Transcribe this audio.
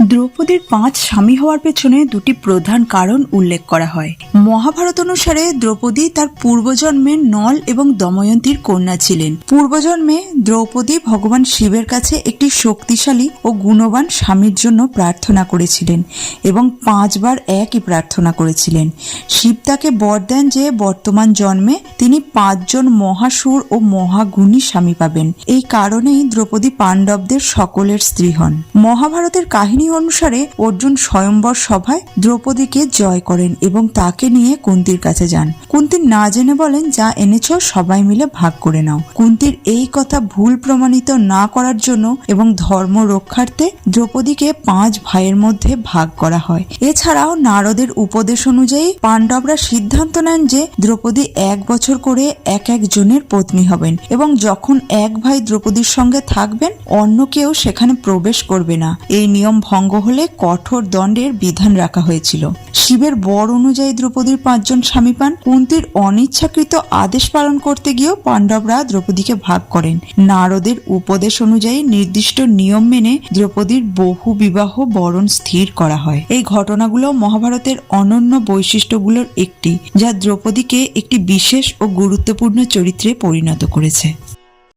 দ্রৌপদীর 5 স্বামী হওয়ার পেছনে দুটি প্রধান কারণ উল্লেখ করা হয়। মহাভারত অনুসারে দ্রৌপদী তার পূর্বজন্মে নল এবং দময়ন্তীর কন্যা ছিলেন। পূর্বজন্মে দ্রৌপদী ভগবান শিবের কাছে একটি শক্তিশালী ও গুণবান স্বামীর জন্য প্রার্থনা করেছিলেন এবং 5 বার একই প্রার্থনা করেছিলেন। শিব তাকে বর দেন যে বর্তমান জন্মে তিনি 5 জন মহাসুর ও মহাগুণী স্বামী পাবেন। এই কারণেই দ্রৌপদী পাণ্ডবদের সকলের স্ত্রী হন। মহাভারতের কাহিনী অনুসারে অর্জুন স্বয়ম্বর সভায় দ্রৌপদীকে জয় করেন এবং তাকে নিয়ে কুন্তির কাছে যান। কুন্তি না জেনে বলেন, যা এনেছ সবাই মিলে ভাগ করে নাও। কুন্তির এই কথা ভুল প্রমাণিত না করার জন্য এবং ধর্ম রক্ষার্থে দ্রৌপদীকে 5 ভাইয়ের মধ্যে ভাগ করা হয়। এছাড়াও নারদের উপদেশ অনুযায়ী পাণ্ডবরা সিদ্ধান্ত নেন যে দ্রৌপদী 1 বছর করে এক জনের পত্নী হবেন এবং যখন এক ভাই দ্রৌপদীর সঙ্গে থাকবেন অন্য কেউ সেখানে প্রবেশ করবে না। এই নিয়ম ভঙ্গ হলে কঠোর দণ্ডের বিধান রাখা হয়েছিল। শিবের বর অনুযায়ী দ্রৌপদীর 5 জন স্বামী পান। কুন্তির অনিচ্ছাকৃত আদেশ পালন করতে গিয়েও পাণ্ডবরা দ্রৌপদীকে ভাগ করেন। নারদের উপদেশ অনুযায়ী নির্দিষ্ট নিয়ম মেনে দ্রৌপদীর বহু বিবাহ বরণ স্থির করা হয়। এই ঘটনাগুলো মহাভারতের অনন্য বৈশিষ্ট্যগুলোর একটি, যা দ্রৌপদীকে একটি বিশেষ ও গুরুত্বপূর্ণ চরিত্রে পরিণত করেছে।